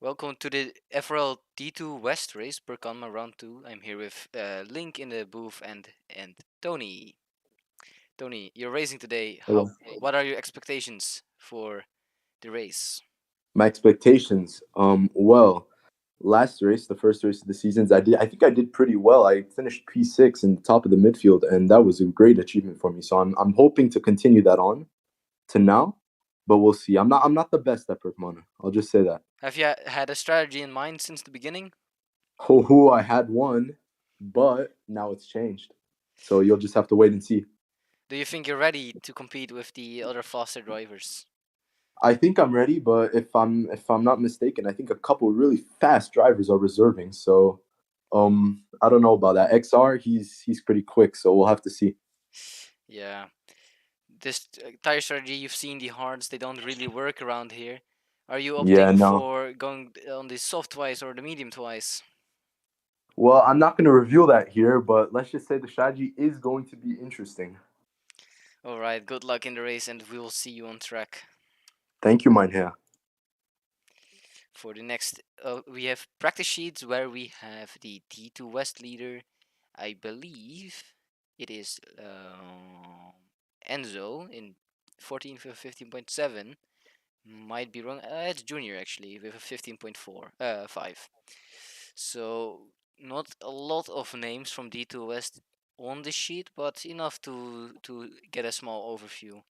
Welcome to the FRL D2 West race, Pirkanmaa round 2. I'm here with Link in the booth and Tony. Tony, you're racing today. Hello. What are your expectations for the race? My expectations. Well, last race, the first race of the seasons, I think I did pretty well. I finished P6 in the top of the midfield, and that was a great achievement for me. So I'm hoping to continue that on to now, but we'll see. I'm not the best at Pirkanmaa. I'll just say that. Have you had a strategy in mind since the beginning? I had one, but now it's changed. So you'll just have to wait and see. Do you think you're ready to compete with the other faster drivers? I think I'm ready, but if I'm not mistaken, I think a couple really fast drivers are reserving. So, I don't know about that. XR, he's pretty quick, so we'll have to see. Yeah. This tire strategy, you've seen the hards, they don't really work around here. Are you Yeah, opting no. for going on the soft twice or the medium twice? Well, I'm not going to reveal that here, but let's just say the strategy is going to be interesting. Alright, good luck in the race and we will see you on track. Thank you, mein Herr. For the next, we have practice sheets where we have the T2 West leader. I believe it is Enzo in 15.7. Might be wrong. It's Junior actually with a 15.5. So not a lot of names from D2 West on the sheet, but enough to get a small overview.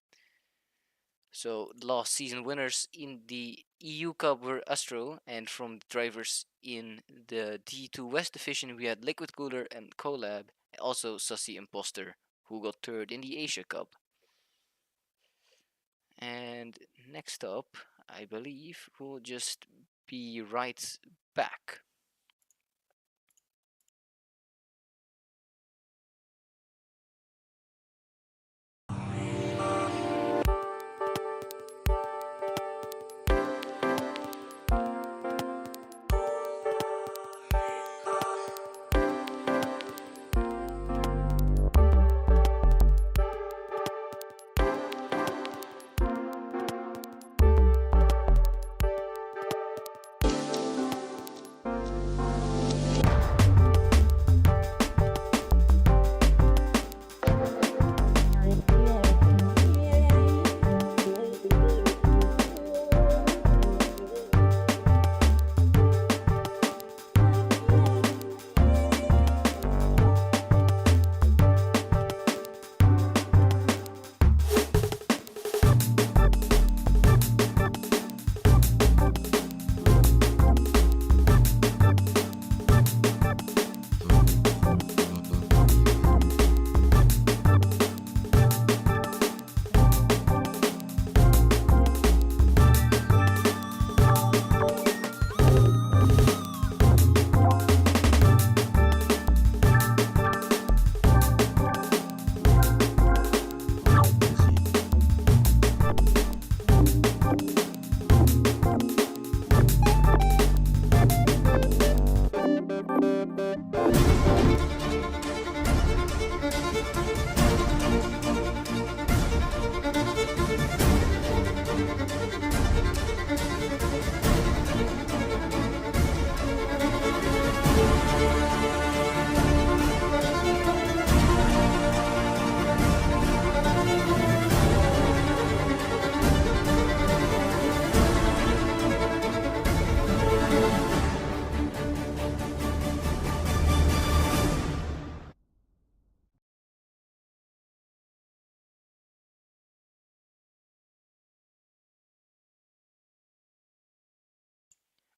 So last season winners in the EU Cup were Astro, and from the drivers in the D2 West division we had Liquid Cooler and Colab, also Sussy Imposter, who got third in the Asia Cup. And next up, I believe we'll just be right back.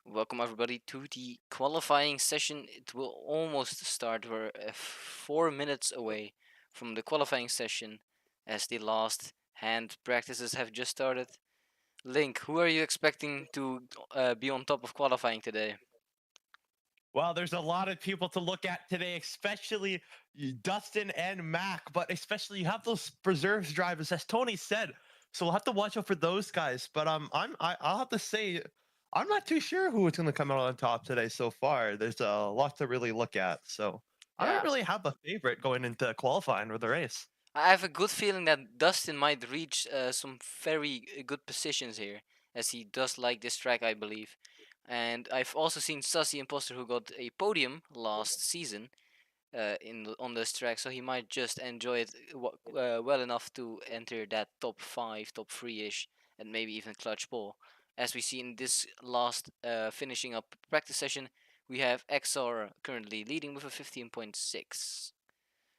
Welcome everybody to the qualifying session. It will almost start. We're 4 minutes away from the qualifying session as the last hand practices have just started. Link, who are you expecting to be on top of qualifying today? Well, there's a lot of people to look at today, especially Dustin and Mac, but especially you have those preserves drivers, as Tony said. So we'll have to watch out for those guys. But I'll have to say I'm not too sure who is going to come out on top today so far. There's a lot to really look at. So I don't Yeah, really have a favorite going into qualifying or the race. I have a good feeling that Dustin might reach some very good positions here, as he does like this track, I believe. And I've also seen Sussy Imposter, who got a podium last season on this track, so he might just enjoy it well enough to enter that top 5, top 3-ish, and maybe even clutch pole. As we see in this last finishing up practice session, we have XR currently leading with a 15.6.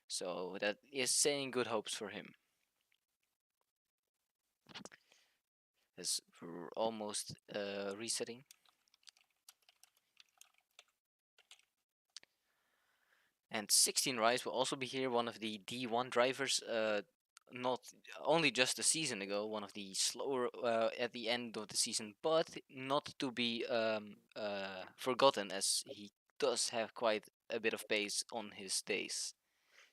So that is saying good hopes for him. As we're almost resetting. And 16 Rise will also be here, one of the D1 drivers, not only just a season ago, one of the slower at the end of the season, but not to be forgotten, as he does have quite a bit of pace on his days.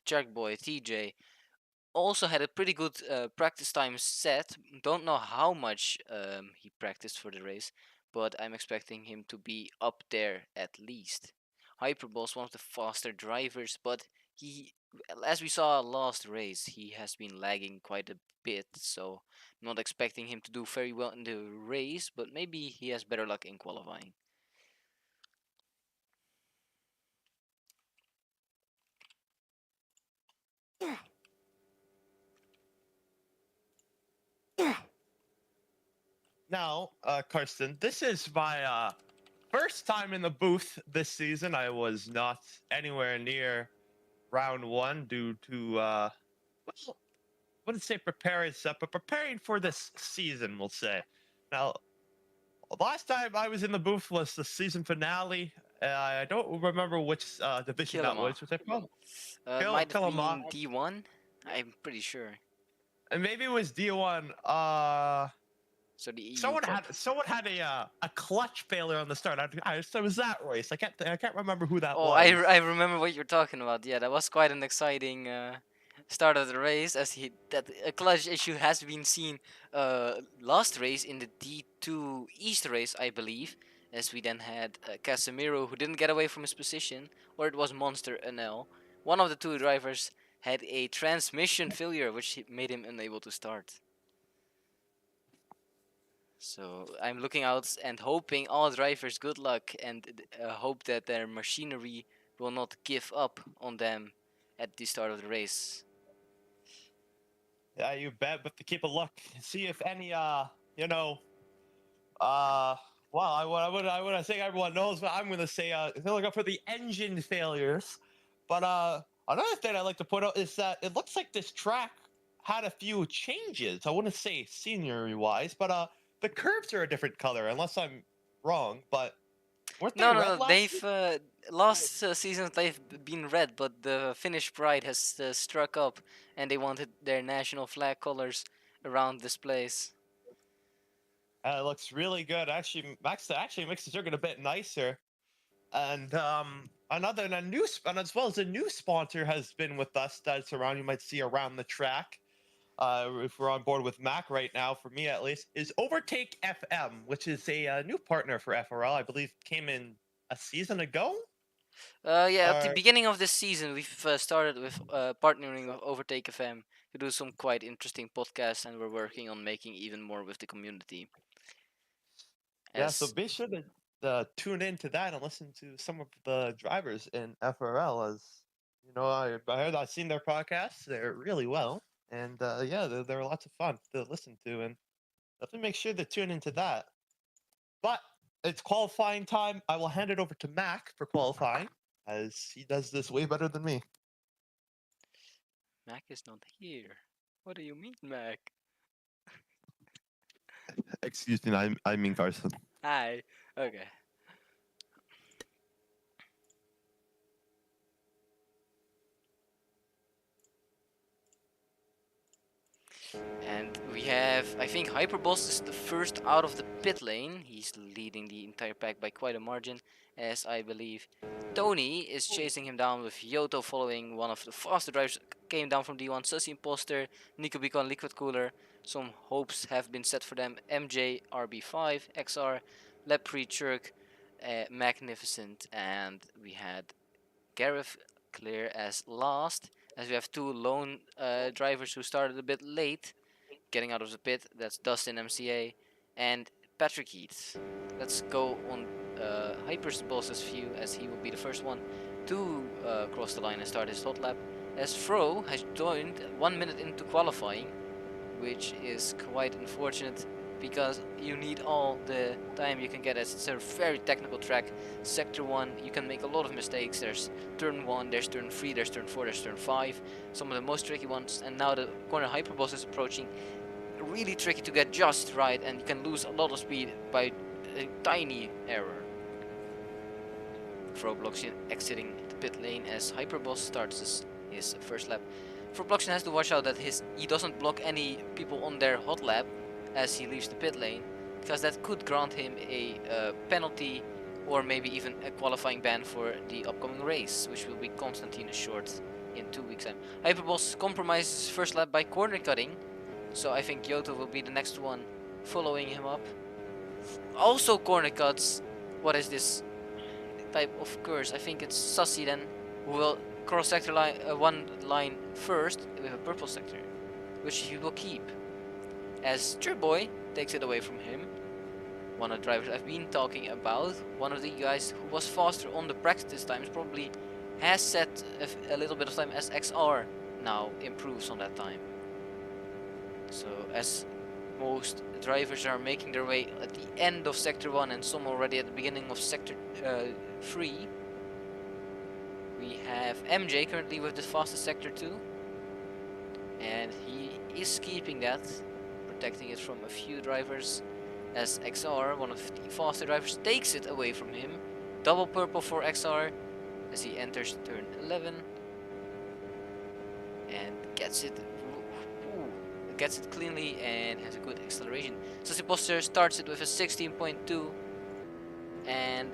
Jack Boy TJ also had a pretty good practice time set. Don't know how much he practiced for the race, but I'm expecting him to be up there at least. Hyperball's one of the faster drivers, but he, as we saw last race, he has been lagging quite a bit, so not expecting him to do very well in the race, but maybe he has better luck in qualifying. Now, Karsten, this is my first time in the booth this season. I was not anywhere near round one due to, well, I wouldn't say preparing stuff, but preparing for this season, we'll say. Now, last time I was in the booth was the season finale. I don't remember which division that Kilima. was. Was it called? Might have Kilima. been D1. I'm pretty sure. And maybe it was D1. So the EU Someone Cup. had a clutch failure on the start. So it was that race. I can't remember who that Oh, was. I remember what you're talking about. Yeah, that was quite an exciting start of the race, as that a clutch issue has been seen last race in the D2 East race, I believe, as we then had Casemiro, who didn't get away from his position, or it was Monster NL. One of the two drivers had a transmission failure, which made him unable to start. So I'm looking out and hoping all drivers good luck, and hope that their machinery will not give up on them at the start of the race. Yeah, you bet. But to keep a look, see if any well, I would say everyone knows, but I'm gonna say look up for the engine failures. But another thing I'd like to point out is that it looks like this track had a few changes. I wouldn't say scenery wise, but the curves are a different color, unless I'm wrong. But weren't they No, red no, last they've week? last season they've been red, but the Finnish pride has struck up, and they wanted their national flag colors around this place. It looks really good. Actually, Max actually makes the circuit a bit nicer. And another and a new and as well as a new sponsor has been with us that's around. You might see around the track. If we're on board with Mac right now, for me at least, is Overtake FM, which is a new partner for FRL. I believe came in a season ago. Yeah, at the Or beginning of this season, we've started with partnering with Overtake FM to do some quite interesting podcasts, and we're working on making even more with the community. yeah, so As be sure to tune into that and listen to some of the drivers in FRL. As you know, I've seen their podcasts; they're really well, and yeah, they're lots of fun to listen to, and definitely make sure to tune into that. But it's qualifying time. I will hand it over to Mac for qualifying, as he does this way better than me. Mac is not here. What do you mean, Mac? Excuse me, I mean Carson. Hi. Okay. And we have, I think Hyperboss is the first out of the pit lane. He's leading the entire pack by quite a margin, as I believe Tony is chasing him down, with Yoto following. One of the faster drivers came down from D1, Sussy Imposter, Nico Beacon, Liquid Cooler. Some hopes have been set for them. MJ, RB5, XR, Lepre, Chirk, Magnificent, and we had Gareth clear as last, as we have two lone drivers who started a bit late getting out of the pit. That's Dustin MCA and Patrick Heath. Let's go on Hyperboss's view, as he will be the first one to cross the line and start his hot lap, as Fro has joined 1 minute into qualifying, which is quite unfortunate because you need all the time you can get, as it's a very technical track. Sector 1, you can make a lot of mistakes. There's turn 1, there's turn 3, there's turn 4, there's turn 5, some of the most tricky ones, and now the corner Hyperboss is approaching. Really tricky to get just right, and you can lose a lot of speed by a tiny error. ROBLOX exiting the pit lane as Hyperboss starts his first lap. ROBLOX has to watch out that he doesn't block any people on their hot lap as he leaves the pit lane, because that could grant him a penalty or maybe even a qualifying ban for the upcoming race, which will be Constantine Short in 2 weeks time. Hyperboss compromises first lap by corner cutting, so I think Yoto will be the next one following him up. Also corner cuts. What is this type of curse? I think it's Sussy then, who will cross sector line, one line first with a purple sector, which he will keep, as Boy takes it away from him. One of the drivers I've been talking about, one of the guys who was faster on the practice times, probably has set a little bit of time as XR now improves on that time. So as most drivers are making their way at the end of sector 1 and some already at the beginning of sector 3, we have MJ currently with the fastest sector 2, and he is keeping that, protecting it from a few drivers, as XR, one of the faster drivers, takes it away from him. Double purple for XR as he enters turn 11 and gets it cleanly and has a good acceleration. Sussy Poster starts it with a 16.2, and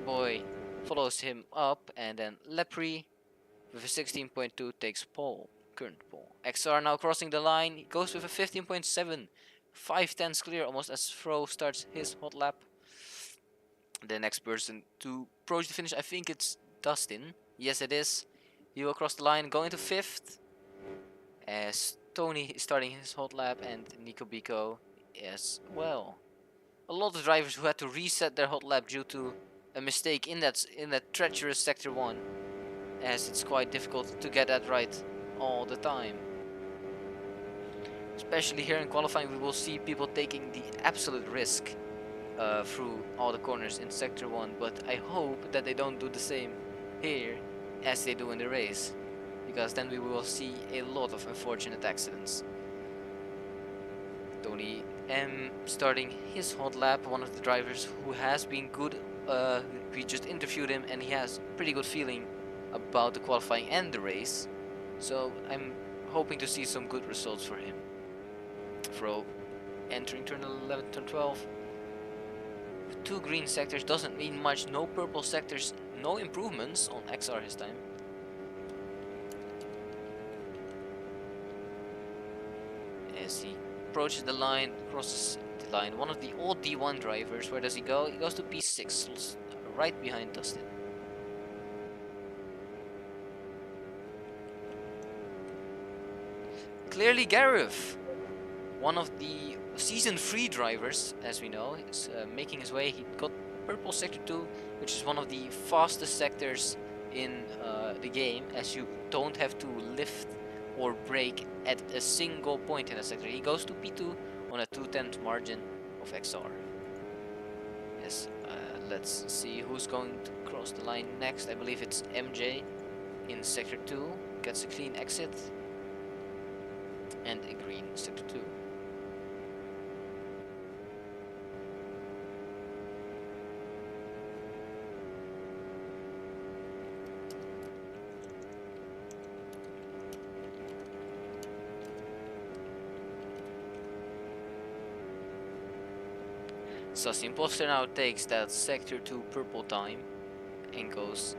Boy follows him up, and then Lepre with a 16.2 takes pole, current pole. XR now crossing the line, he goes with a 15.7, 5/10 clear almost as Fro starts his hot lap. The next person to approach the finish, I think it's Dustin. Yes, it is. He will cross the line, going to 5th, as Tony is starting his hot lap, and Nico Biko as well. A lot of drivers who had to reset their hot lap due to a mistake in that treacherous sector 1, as it's quite difficult to get that right all the time. Especially here in qualifying, we will see people taking the absolute risk through all the corners in sector 1, but I hope that they don't do the same here as they do in the race, because then we will see a lot of unfortunate accidents. Tony M starting his hot lap, one of the drivers who has been good. We just interviewed him and he has pretty good feeling about the qualifying and the race, so I'm hoping to see some good results for him. Fro entering turn 11, turn 12. 2 green sectors doesn't mean much, no purple sectors, no improvements on XR his time. As he approaches the line, crosses the line, one of the old D1 drivers, where does he go? He goes to P6, right behind Dustin. Clearly Gareth, one of the season 3 drivers, as we know, is making his way. He got purple sector 2, which is one of the fastest sectors in the game, as you don't have to lift or brake at a single point in a sector. He goes to P2 on a 2/10 margin of XR. Yes, let's see who's going to cross the line next. I believe it's MJ in sector 2, gets a clean exit, and a green sector 2. Sussy Imposter now takes that sector 2 purple time and goes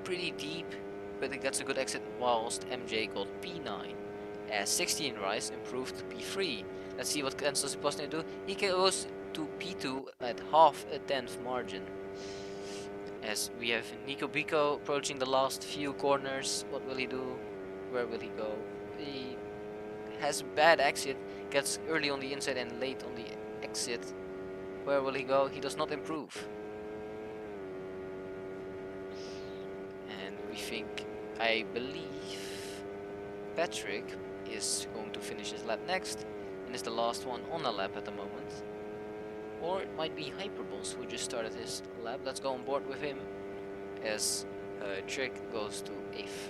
pretty deep, but it gets a good exit, whilst MJ got P9. As 16 rise improved to P3. Let's see what can Sussy Imposter do. He goes to P2 at half a 10th margin. As we have Nico Biko approaching the last few corners. What will he do? Where will he go? He has a bad exit, gets early on the inside and late on the exit. Where will he go? He does not improve. And we think, I believe, Patrick is going to finish his lap next and is the last one on a lap at the moment. Or it might be Hyperballs who just started his lap. Let's go on board with him as Trick goes to 8th.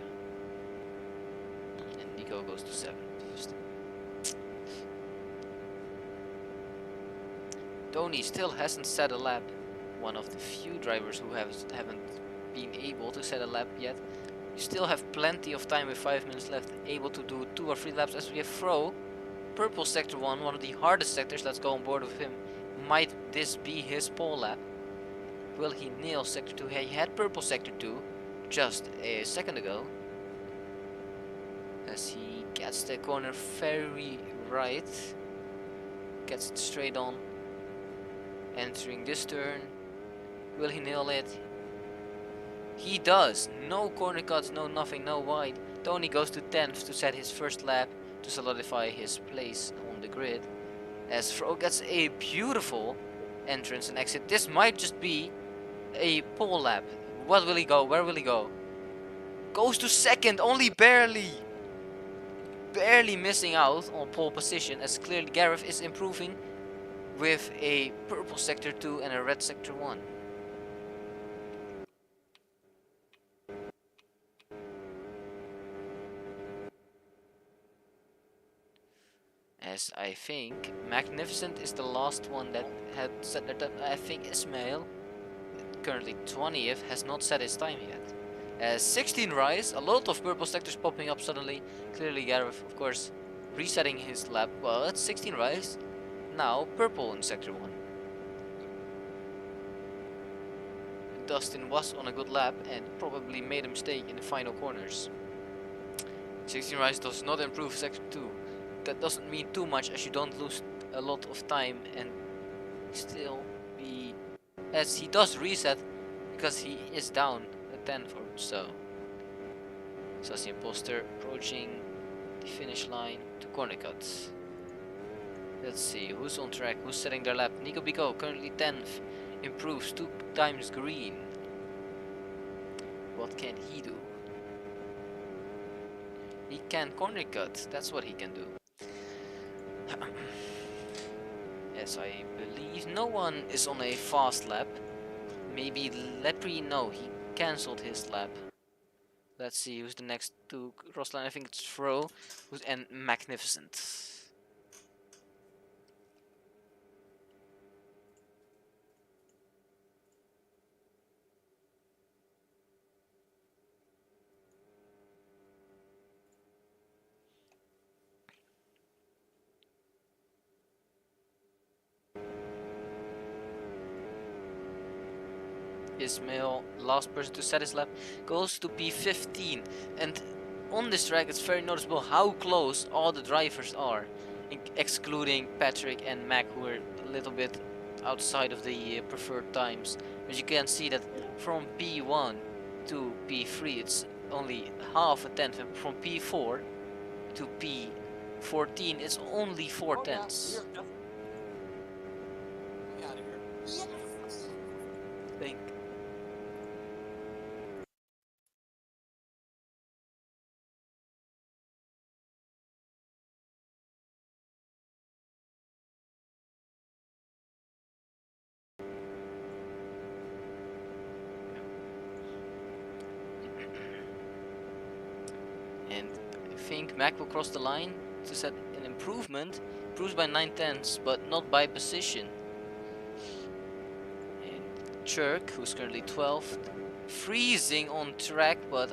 And Nico goes to 7th. Tony still hasn't set a lap. One of the few drivers who haven't been able to set a lap yet. You still have plenty of time with 5 minutes left, able to do 2 or 3 laps as we have Fro. Purple sector 1, one of the hardest sectors. Let's go on board with him. Might this be his pole lap? Will he nail sector 2? He had purple sector 2 just a second ago. As he gets the corner very right. Gets it straight on. Entering this turn. Will he nail it? He does. No corner cuts, no nothing, no wide. Tony goes to 10th to set his first lap to solidify his place on the grid. As Fro gets a beautiful entrance and exit. This might just be a pole lap. What will he go? Where will he go? Goes to 2nd, only barely. Barely missing out on pole position, as clearly Gareth is improving with a purple sector 2 and a red sector 1. As I think Magnificent is the last one that had set their time. I think Ismail, currently 20th, has not set his time yet. As 16 rise, a lot of purple sectors popping up suddenly. Clearly Gareth, of course, resetting his lap. Well, it's 16 rise. Now purple in sector 1. Dustin was on a good lap and probably made a mistake in the final corners. 16 rise does not improve sector 2. That doesn't mean too much, as you don't lose a lot of time and still be, as he does reset because he is down a 10th or so. Sassy Imposter approaching the finish line to corner cuts. Let's see who's on track, who's setting their lap. Nico Bico currently 10th, improves 2 times green. What can he do? He can corner cut, that's what he can do. Yes, I believe no one is on a fast lap. Maybe Lepre, no, he cancelled his lap. Let's see who's the next to cross line. I think it's Fro and Magnificent. Ismail, last person to set his lap, goes to P15, and on this track it's very noticeable how close all the drivers are, excluding Patrick and Mac, who are a little bit outside of the preferred times. But you can see that from P1 to P3 it's only half a tenth, and from P4 to P14 it's only 4 tenths. Think. And I think Mac will cross the line to set an improvement. Improves by 9 tenths, but not by position. And Chirk, who's currently 12th, freezing on track, but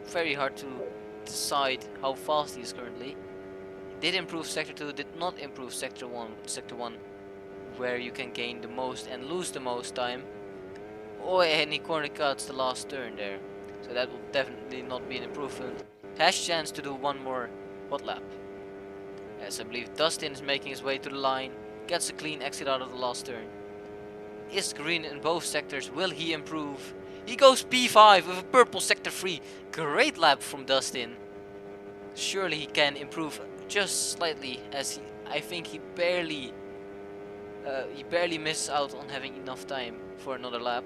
very hard to decide how fast he is currently. Did improve sector 2, did not improve sector 1. Sector 1, where you can gain the most and lose the most time. Oh, and he corner cuts the last turn there. So that will definitely not be an improvement. Has chance to do one more hot lap. As I believe Dustin is making his way to the line. Gets a clean exit out of the last turn. Is green in both sectors. Will he improve? He goes P5 with a purple sector 3. Great lap from Dustin. Surely he can improve just slightly, as I think he barely He barely misses out on having enough time for another lap,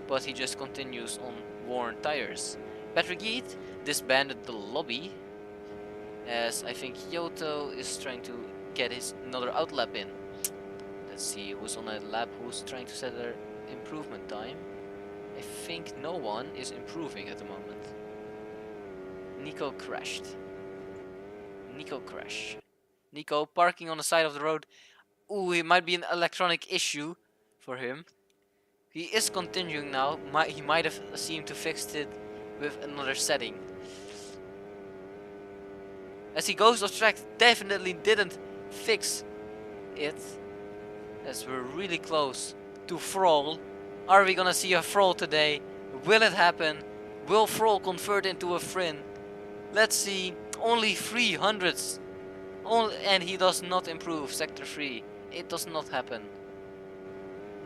but he just continues on worn tires. Patrick Heath disbanded the lobby, as I think Yoto is trying to get his another outlap in. Let's see who's on a lap, who's trying to set their improvement time. I think no one is improving at the moment. Nico crashed. Nico parking on the side of the road. Ooh, it might be an electronic issue for him. He is continuing now. He might have seemed to fix it with another setting. As he goes off track, definitely didn't fix it. As we're really close to FRL. Are we gonna see a FRL today? Will it happen? Will FRL convert into a Frin? Let's see. Only 300s. And he does not improve sector 3. It does not happen.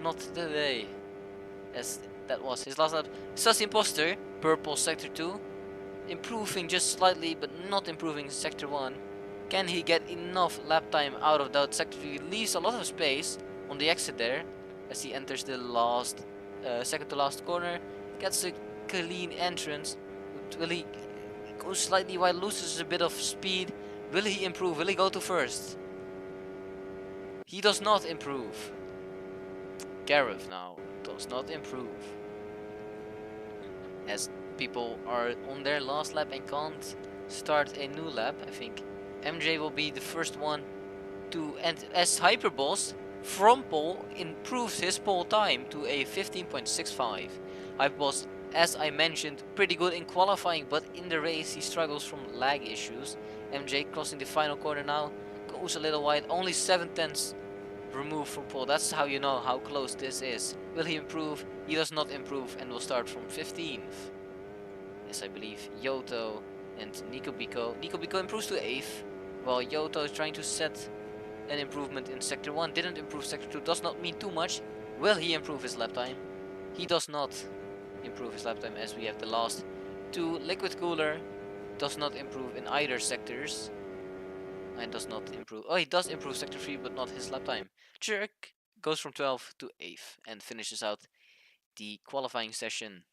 Not today. As that was his last lap. Sussy Imposter, purple sector 2. Improving just slightly, but not improving sector 1. Can he get enough lap time out of that sector 3? He leaves a lot of space on the exit there. As he enters the last, second to last corner. Gets a clean entrance. Will he go slightly wide, loses a bit of speed? Will he improve? Will he go to first? He does not improve. Gareth now does not improve. As people are on their last lap and can't start a new lap, I think MJ will be the first one to end. As Hyperboss from pole improves his pole time to a 15.65. Hyperboss, as I mentioned, pretty good in qualifying, but in the race he struggles from lag issues. MJ crossing the final corner now, goes a little wide, only 7/10 removed from pole. That's how you know how close this is. Will he improve? He does not improve and will start from 15th. Yes, I believe Yoto and Nico Biko. Nico Biko improves to 8th, while Yoto is trying to set an improvement in sector 1. Didn't improve sector 2, does not mean too much. Will he improve his lap time? He does not improve his lap time, as we have the last two. Liquid Cooler does not improve in either sectors. And does not improve. Oh, he does improve sector 3, but not his lap time. Jerk goes from 12th to 8th and finishes out the qualifying session.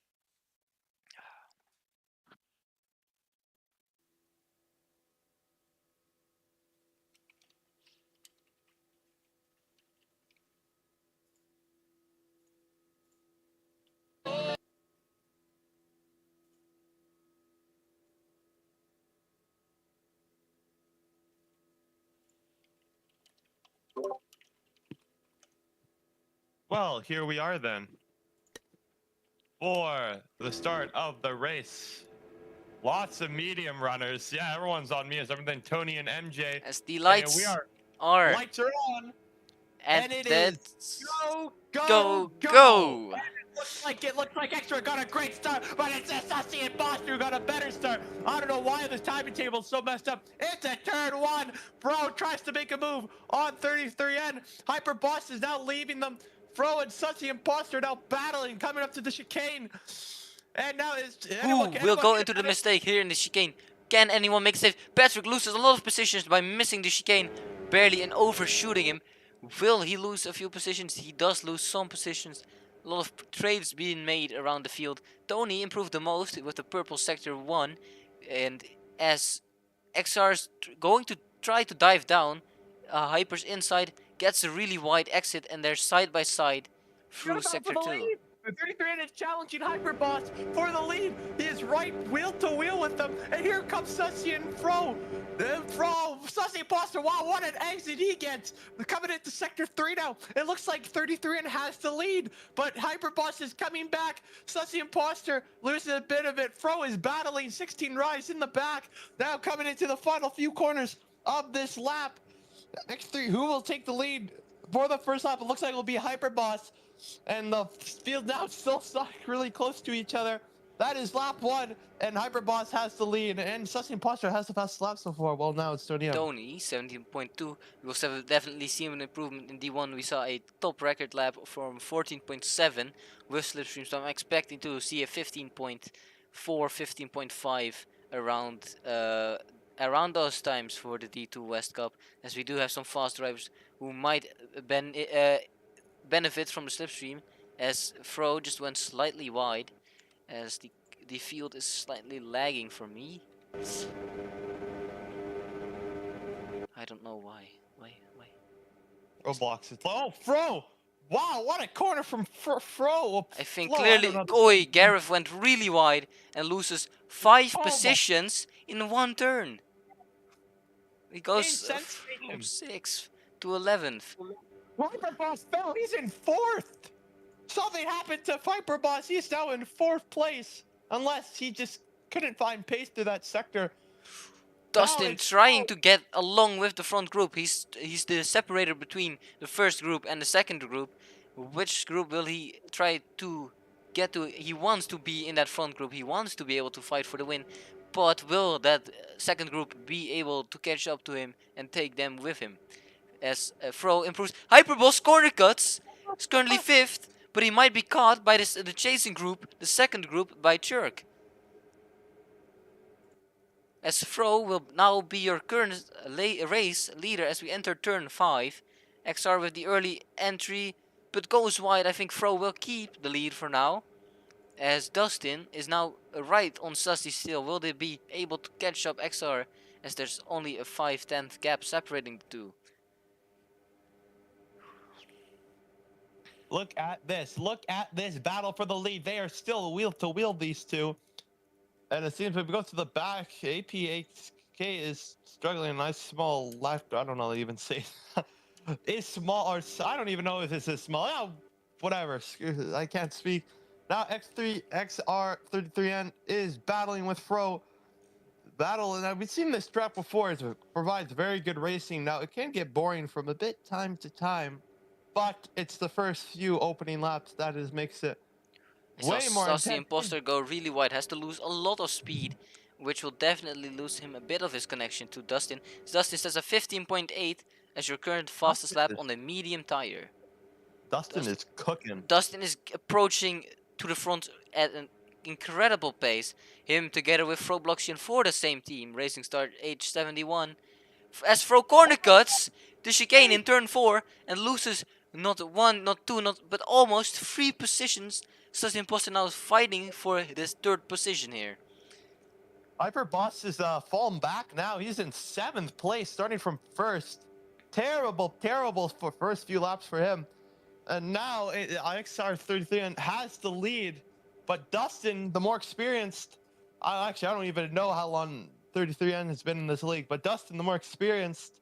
Well, here we are then. For the start of the race. Lots of medium runners. Yeah, everyone's on me as everything. Tony and MJ. As the lights are lights are on. and it is go. It looks like Extra got a great start, but it's Sussy and Boster who got a better start. I don't know why this timing table is so messed up. It's a turn 1. Bro tries to make a move on 33N. Hyper Boss is now leaving them. Fro and Sussy and Boster now battling, coming up to the chicane. And now will go into the mistake here in the chicane. Can anyone make a save? Patrick loses a lot of positions by missing the chicane, barely, and overshooting him. Will he lose a few positions? He does lose some positions. A lot of trades being made around the field. Tony improved the most with the purple sector 1, and as XR's going to try to dive down, Hyper's inside, gets a really wide exit, and they're side by side through sector 2. The 33 is challenging Hyperboss for the lead. He is right wheel to wheel with them. And here comes Sussy and Fro. Sussy and Boster, wow, what an exit he gets. Coming into sector 3 now. It looks like 33 has the lead, but Hyperboss is coming back. Sussy and Boster losing a bit of it. Fro is battling 16 Rise in the back. Now coming into the final few corners of this lap. X3, who will take the lead for the first lap? It looks like it will be Hyperboss. And the field now still stuck really close to each other. That is lap 1, and Hyperboss has the lead, and Sussy Imposter has the fastest lap so far. Well, now it's Tony. Tony, 17.2. We will definitely see an improvement in D1. We saw a top record lap from 14.7 with slipstream, so I'm expecting to see a 15.4, 15.5 around around those times for the D2 West Cup, as we do have some fast drivers who might benefit from the slipstream, as Fro just went slightly wide, as the field is slightly lagging for me. I don't know why. Why? ROBLOX is oh Fro! Wow, what a corner from Fro! I think Flo, I don't clearly, know. Oi, Gareth went really wide and loses 5 Oh my- positions in one turn. He goes from Insensation. 6th to 11th. Viperboss fell. He's in 4th. Something happened to Viperboss. He's now in 4th place. Unless he just couldn't find pace through that sector. Dustin it's trying to get along with the front group. He's the separator between the first group and the second group. Which group will he try to get to? He wants to be in that front group. He wants to be able to fight for the win. But will that second group be able to catch up to him and take them with him? As Fro improves. Hyperboss corner cuts. He's currently 5th, but he might be caught by the chasing group, the second group, by Churk. As Fro will now be your current race leader as we enter turn 5. XR with the early entry, but goes wide. I think Fro will keep the lead for now. As Dustin is now right on Sussy still. Will they be able to catch up XR as there's only a 5/10 gap separating the two? Look at this. Look at this battle for the lead. They are still wheel to wheel, these two. And it seems if we go to the back, AP8K is struggling. A nice small left. I don't know how to even say is small, or I don't even know if this is small. Yeah, whatever. I can't speak. Now X3 XR33N is battling with Fro. Battle, and we've seen this track before. It provides very good racing. Now it can get boring from a bit time to time, but it's the first few opening laps that makes it way more Saw the intense. imposter go really wide, has to lose a lot of speed, which will definitely lose him a bit of his connection to Dustin. Dustin says a 15.8 as your current fastest lap on the medium tire. Dustin is cooking. Dustin is approaching to the front at an incredible pace. Him together with Robloxian for the same team. Racing start age 71. As Fro corner cuts the chicane in turn 4 and loses not 1, not 2, but almost 3 positions. So the imposter now is fighting for this 3rd position here. Hyperboss is falling back now. He's in 7th place, starting from 1st. Terrible for first few laps for him. And now XR33 has the lead, but Dustin, the more experienced, I don't even know how long 33N has been in this league, but Dustin, the more experienced,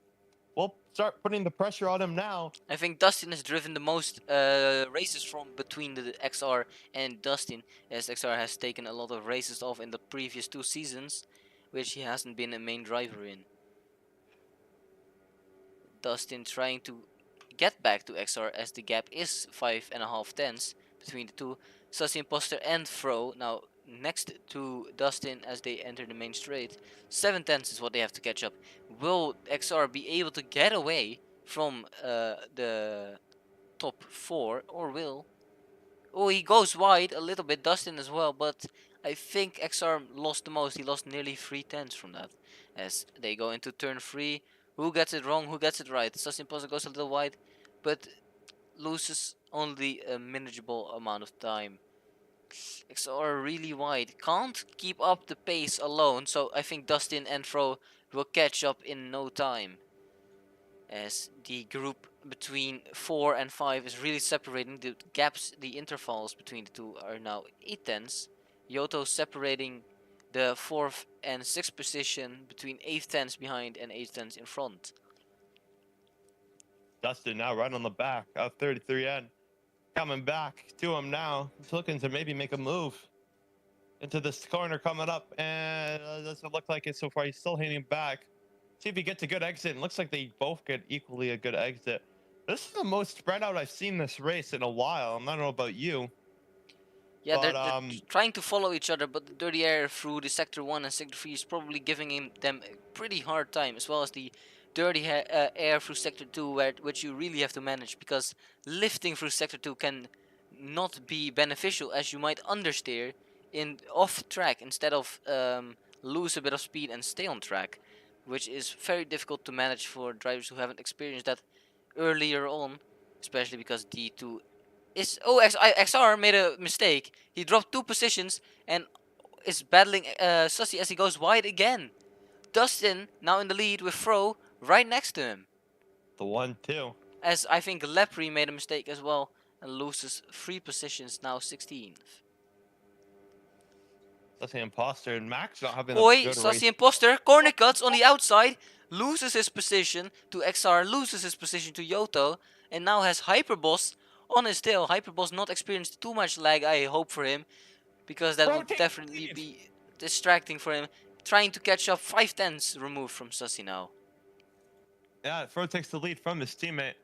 will start putting the pressure on him now. I think Dustin has driven the most races from between the XR and Dustin, as XR has taken a lot of races off in the previous 2 seasons, which he hasn't been a main driver in. Dustin trying to get back to XR as the gap is 5.5 tenths between the two. Sussy Imposter and Fro now next to Dustin as they enter the main straight. 7 tenths is what they have to catch up. Will XR be able to get away from the top 4, or will? Oh, he goes wide a little bit, Dustin as well, but I think XR lost the most. He lost nearly 3 tenths from that as they go into turn 3. Who gets it wrong? Who gets it right? Sussy Imposter goes a little wide, but loses only a manageable amount of time. XR really wide. Can't keep up the pace alone, so I think Dustin and Fro will catch up in no time. As the group between 4 and 5 is really separating. The gaps, the intervals between the two are now 8 tenths. Yoto separating the 4th and 6th position between 8 tenths behind and 8 tenths in front. Dustin now right on the back of 33N. Coming back to him now. He's looking to maybe make a move into this corner coming up, and doesn't look like it so far. He's still hitting back. See if he gets a good exit. It looks like they both get equally a good exit. This is the most spread out I've seen this race in a while. I don't know about you. Yeah, they're trying to follow each other, but the dirty air through the sector 1 and sector 3 is probably giving them a pretty hard time, as well as the dirty air through sector 2, which you really have to manage, because lifting through sector 2 can not be beneficial, as you might understeer in off track instead of lose a bit of speed and stay on track. which is very difficult to manage for drivers who haven't experienced that earlier on, especially because D2 is... Oh, XR made a mistake. He dropped 2 positions and is battling Sussy as he goes wide again. Dustin now in the lead with Fro right next to him. The 1-2. As I think Lepre made a mistake as well and loses 3 positions, now 16th. Sussy Imposter and Max not having a Oi, good Sussy race. Imposter, corner cuts on the outside, loses his position to XR, loses his position to Yoto, and now has Hyperboss on his tail. Hyperboss not experienced too much lag, I hope for him, because that would definitely be distracting for him. Trying to catch up, 5/10 removed from Sussy now. Yeah, Fro takes the lead from his teammate.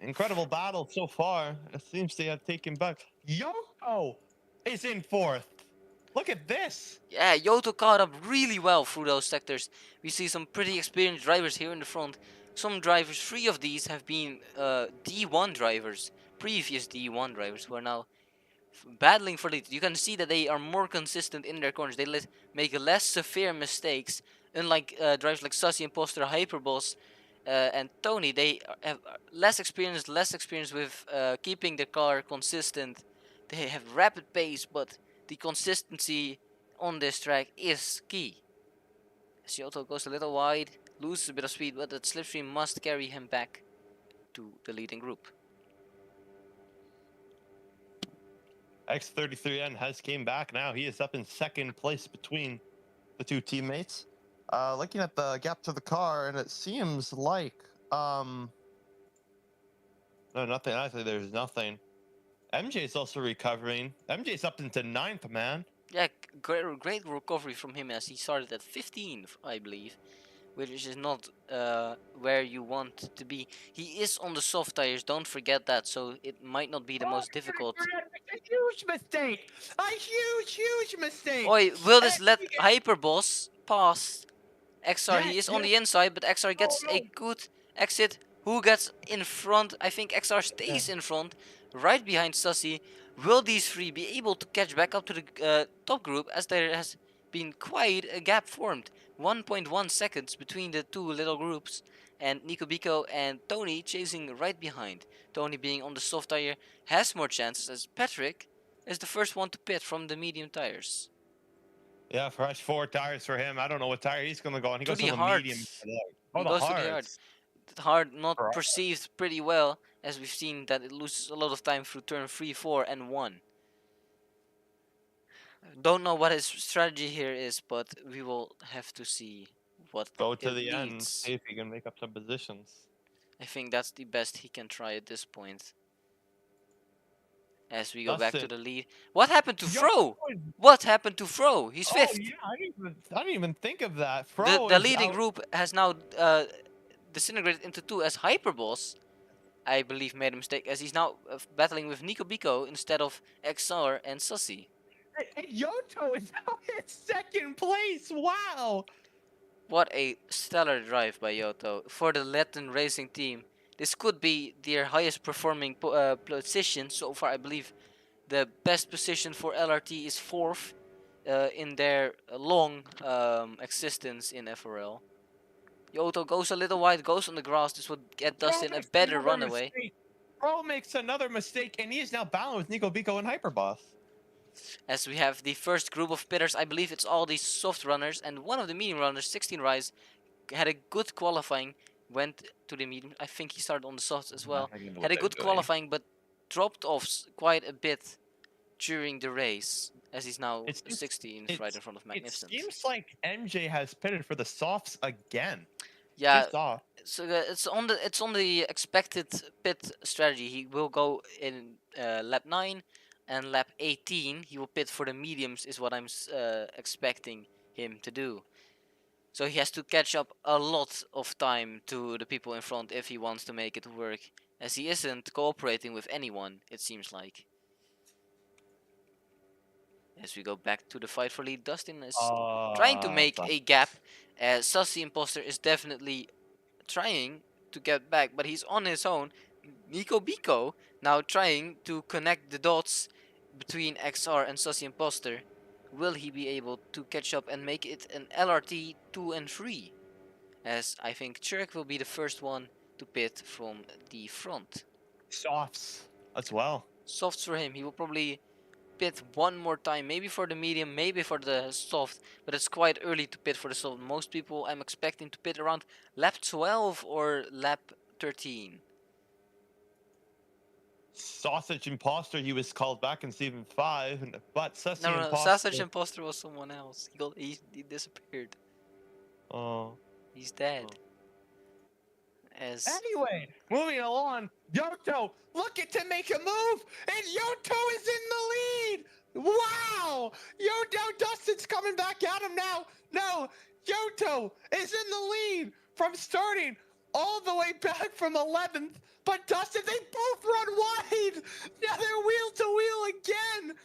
Incredible battle so far. It seems they have taken back. Yoto is in 4th. Look at this. Yeah, Yoto caught up really well through those sectors. We see some pretty experienced drivers here in the front. Some drivers, 3 of these have been D1 drivers, previous D1 drivers who are now battling for lead. You can see that they are more consistent in their corners. They make less severe mistakes. Unlike drivers like Sussy, Imposter, Hyperboss, and Tony, they have less experience with keeping the car consistent. They have rapid pace, but the consistency on this track is key. Yoto goes a little wide, loses a bit of speed, but that slipstream must carry him back to the leading group. X33N has came back now. He is up in 2nd place between the 2 teammates. Looking at the gap to the car, and it seems like no, nothing. Actually, there's nothing. MJ is also recovering. MJ's up into 9th, man. Yeah, great recovery from him as he started at 15th, I believe, which is not where you want to be. He is on the soft tires, don't forget that, so it might not be the most difficult. A huge mistake. A huge mistake. Oi, will this let Hyperboss pass XR? Yeah, He is on the inside, but XR gets a good exit. Who gets in front? I think XR stays in front, right behind Sussy. Will these 3 be able to catch back up to the top group, as there has been quite a gap formed? 1.1 seconds between the 2 little groups, and Nico Biko and Tony chasing right behind. Tony, being on the soft tire, has more chances, as Patrick is the first one to pit from the medium tires. Yeah, fresh 4 tires for him. I don't know what tire he's gonna go on. He To goes the to the hard. medium. He goes to the hard. The hard not Right. perceived pretty well, as we've seen that it loses a lot of time through turn 3, 4, and 1. Don't know what his strategy here is, but we will have to see what Go to it the end. leads. See if he can make up some positions. I think that's the best he can try at this point. As we go back to the lead. What happened to Fro? What happened to Fro? He's 5th. Oh, yeah, I didn't even think of that. The leading group has now disintegrated into 2, as Hyperboss, I believe, made a mistake, as he's now battling with Nico Biko instead of XR and Sussy. Yoto is now in 2nd place. Wow. What a stellar drive by Yoto for the Latin Racing team. This could be their highest performing position so far. I believe the best position for LRT is 4th in their long existence in FRL. Yoto goes a little wide, goes on the grass. This would get Dustin a better runaway. Bro makes another mistake, and he is now battling with Nico Biko and Hyperboss. As we have the first group of pitters, I believe it's all these soft runners, and one of the medium runners, 16 Rise, had a good qualifying, went to the medium. I think he started on the softs as well. Had a good qualifying, but dropped off quite a bit during the race, as he's now 16th, right in front of Magnificent. It seems like MJ has pitted for the softs again. Yeah, so it's on the expected pit strategy. He will go in lap 9 and lap 18. He will pit for the mediums, is what I'm expecting him to do. So he has to catch up a lot of time to the people in front if he wants to make it work, as he isn't cooperating with anyone, it seems like. As we go back to the fight for lead, Dustin is trying to make a gap. Sussy Imposter is definitely trying to get back, but he's on his own. Nico Biko now trying to connect the dots between XR and Sussy Imposter. Will he be able to catch up and make it an LRT 2 and 3? as I think Chirk will be the first one to pit from the front. Softs as well. Softs for him. He will probably pit one more time, maybe for the medium, maybe for the soft, but it's quite early to pit for the soft. Most people I'm expecting to pit around lap 12 or lap 13. Sausage Imposter, he was called back in season 5, but Sussy No, Imposter. Sausage Imposter was someone else. He disappeared. Oh. He's dead. As Anyway, moving along, Yoto looking to make a move, and Yoto is in the lead. Wow! Yoto, Dustin's coming back at him now. No, Yoto is in the lead from starting all the way back from 11th. But Dustin, they both run wide. Now they're wheel to wheel again.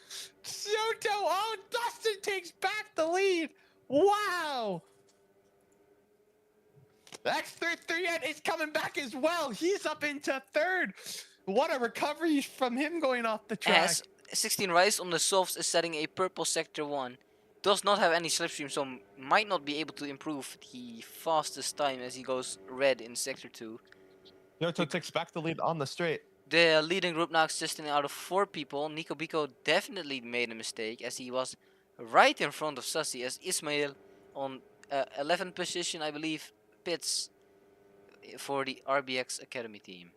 Yoto, oh, Dustin takes back the lead. Wow! X33 is coming back as well. He's up into third. What a recovery from him going off the track. as 16 Rice on the softs is setting a purple sector 1. Does not have any slipstream, so might not be able to improve the fastest time as he goes red in sector 2. Yoto takes back the lead on the straight. The leading group now consisting out of 4 people. Nico Biko definitely made a mistake as he was right in front of Sussy, as Ismail on 11th position, I believe, pits for the RBX Academy team.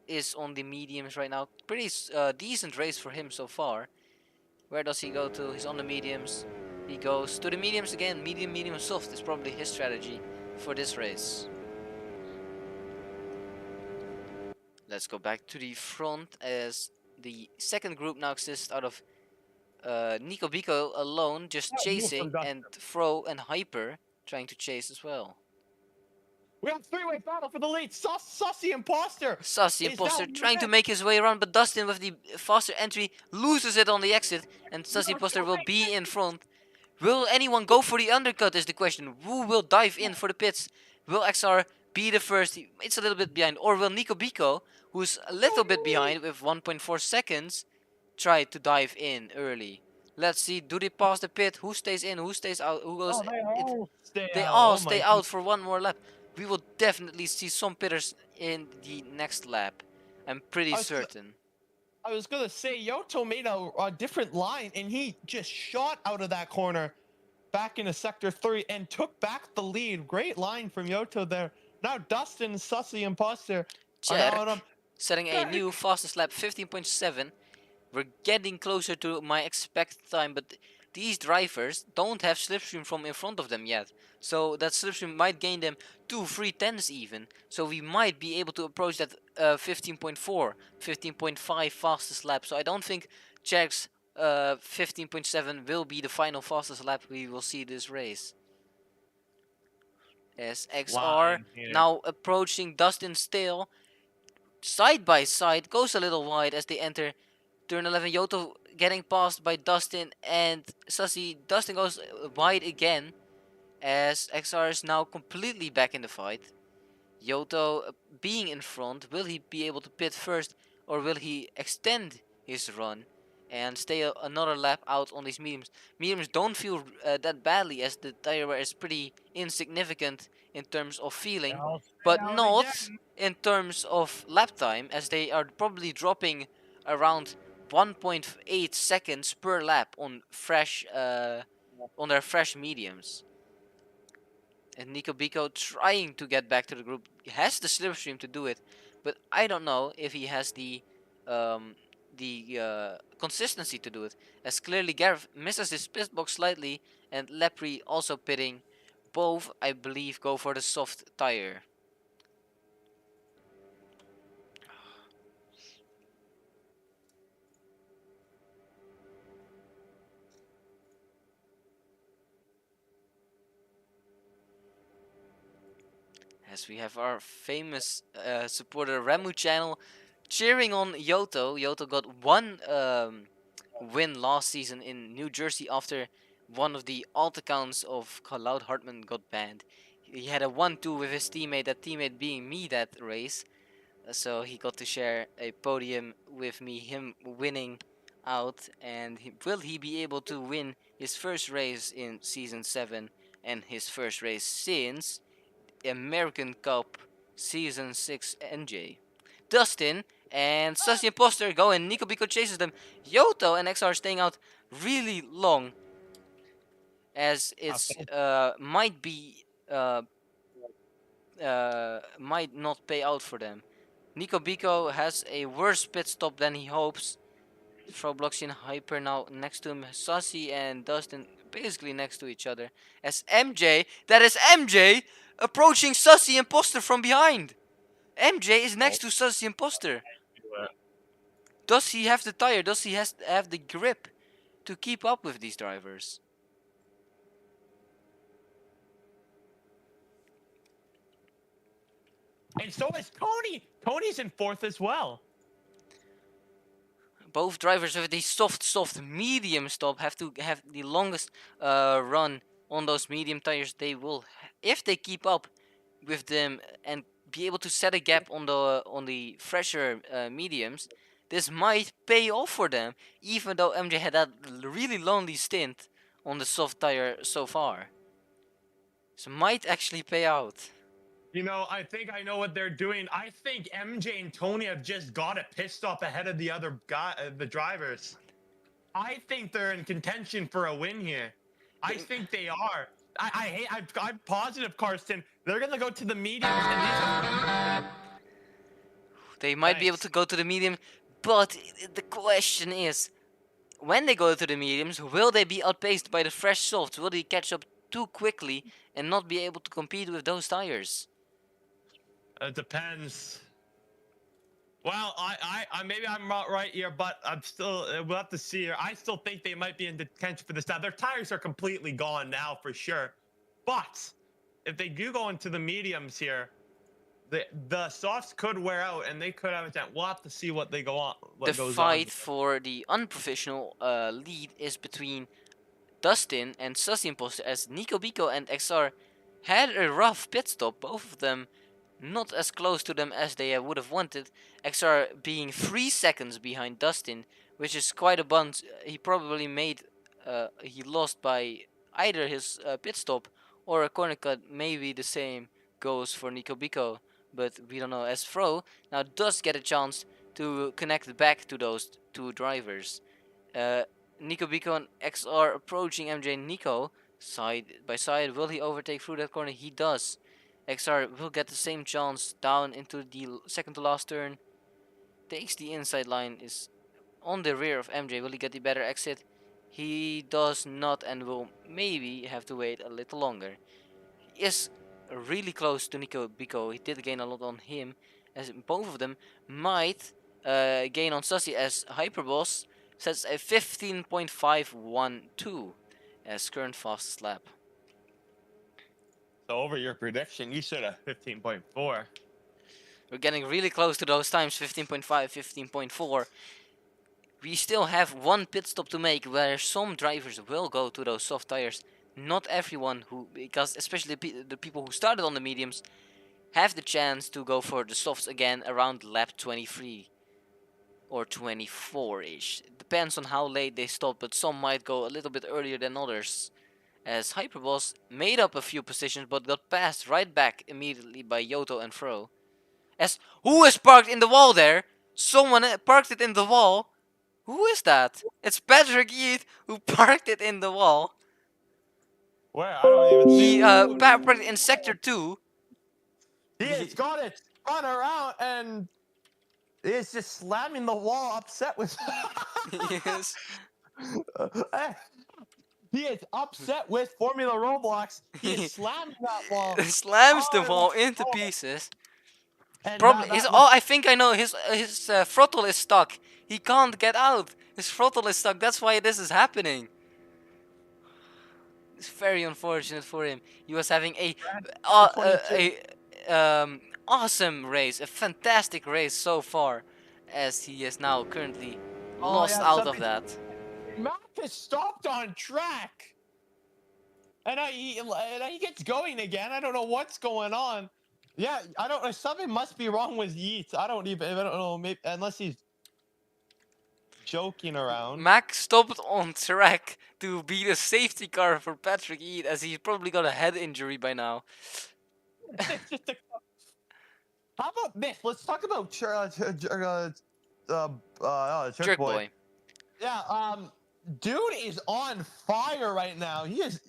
Is on the mediums right now. Pretty decent race for him so far. Where does he go to? He's on the mediums. He goes to the mediums again. Medium, medium, soft is probably his strategy for this race. Let's go back to the front as the second group now consists out of Nico Biko alone, just chasing, and Fro and Hyper trying to chase as well. We have three-way battle for the lead. Sussy Imposter. Sussy Imposter trying to make his way around, but Dustin with the faster entry loses it on the exit, and Sussy Imposter will be in front. Will anyone go for the undercut is the question. Who will dive in for the pits? Will XR be the first? It's a little bit behind. Or will Nico Biko, who's a little bit behind with 1.4 seconds, try to dive in early? Let's see. Do they pass the pit? Who stays in? Who stays out? Who goes? They all stay out for one more lap. We will definitely see some pitters in the next lap. I'm pretty certain. I was gonna say Yoto made a different line, and he just shot out of that corner back into sector 3 and took back the lead. Great line from Yoto there. Now Dustin, Sussy Imposter Cherk setting a new fastest lap, 15.7. We're getting closer to my expected time, but these drivers don't have slipstream from in front of them yet. So that slipstream might gain them 2-3 tenths even. So we might be able to approach that 15.4, 15.5 fastest lap. So I don't think Cherk's 15.7 will be the final fastest lap we will see this race. As XR now approaching Dustin's tail. Side by side, goes a little wide as they enter turn 11. Yoto getting passed by Dustin and Sussy. Dustin goes wide again as XR is now completely back in the fight. Yoto being in front, will he be able to pit first or will he extend his run and stay another lap out on these mediums? Mediums don't feel that badly as the tire wear is pretty insignificant in terms of feeling, but not in terms of lap time, as they are probably dropping around 1.8 seconds per lap on fresh on their fresh mediums. And Nico Biko trying to get back to the group. He has the slipstream to do it, but I don't know if he has the consistency to do it. As clearly Gareth misses his pit box slightly, and Lepre also pitting. Both, I believe, go for the soft tire. As we have our famous supporter Ramu channel cheering on Yoto. Yoto got one win last season in New Jersey after one of the alt accounts of Cloud Hartman got banned. He had a 1-2 with his teammate, that teammate being me that race. So he got to share a podium with me, him winning out. And will he be able to win his first race in Season 7 and his first race since American Cup Season 6 NJ. Dustin and Sussy Imposter go and Nico Biko chases them. Yoto and XR are staying out really long as it's might be might not pay out for them. Nico Biko has a worse pit stop than he hopes. ROBLOX and Hyper now next to him. Sussy and Dustin basically next to each other. As that is MJ, approaching Sussy Imposter from behind. MJ is next to Sussy Imposter. Does he have the tire? Does he have the grip to keep up with these drivers? And so is Tony. Tony's in 4th as well. Both drivers with the soft medium stop have to have the longest run on those medium tires. They will, if they keep up with them and be able to set a gap on the fresher mediums, this might pay off for them. Even though MJ had that really lonely stint on the soft tire so far, so might actually pay out. You know, I think I know what they're doing. I think MJ and Tony have just got it pit stop ahead of the other guy, the drivers. I think they're in contention for a win here. I think they are. I'm positive, Karsten. They're gonna go to the mediums, and they might be able to go to the medium, but the question is, when they go to the mediums, will they be outpaced by the fresh softs? Will they catch up too quickly and not be able to compete with those tires? It depends. Well, I maybe I'm not right here, but I'm still. We'll have to see here. I still think they might be in contention for this. Now their tires are completely gone now for sure, but if they do go into the mediums here, the softs could wear out and they could have a chance. We'll have to see what they go on. The fight for the unprofessional lead is between Dustin and Sussy Imposter, as Nico Biko and XR had a rough pit stop. Both of them not as close to them as they would have wanted. XR being 3 seconds behind Dustin, which is quite a bunch. He probably made he lost by either his pit stop or a corner cut. Maybe the same goes for Nico Biko, but we don't know. As Fro now does get a chance to connect back to those two drivers. Nico Biko and XR approaching MJ and Nico side by side. Will he overtake through that corner? He does. XR will get the same chance down into the second to last turn. Takes the inside line, is on the rear of MJ. Will he get the better exit? He does not, and will maybe have to wait a little longer. He is really close to Nico Biko. He did gain a lot on him, as both of them might gain on Sussy, as Hyperboss sets a 15.512 as current fastest lap. So over your prediction, you said a 15.4. We're getting really close to those times, 15.5, 15.4. We still have one pit stop to make, where some drivers will go to those soft tires. Not everyone, because especially the people who started on the mediums, have the chance to go for the softs again around lap 23 or 24-ish. It depends on how late they stop, but some might go a little bit earlier than others. As Hyperboss made up a few positions, but got passed right back immediately by Yoto and Fro. As who is parked in the wall there? Someone parked it in the wall. Who is that? It's Patrick Yeet who parked it in the wall. Where? I don't even see. He parked it in sector 2. He's got it spun around and is just slamming the wall, upset with. Yes. He is upset with Formula ROBLOX. He is slamming that wall. Slams the wall into pieces. And Problem is, oh, I think I know. His throttle is stuck. He can't get out. His throttle is stuck. That's why this is happening. It's very unfortunate for him. He was having a awesome race, a fantastic race so far, as he is now currently lost out of that. Mac has stopped on track, and he gets going again. I don't know what's going on. Yeah, I don't know. Something must be wrong with Yeats. I don't know. Maybe unless he's. joking around. Mac stopped on track to be the safety car for Patrick Eade, as he's probably got a head injury by now. It's just how about this? Let's talk about Jerk Boy. boy. Yeah, dude is on fire right now. He has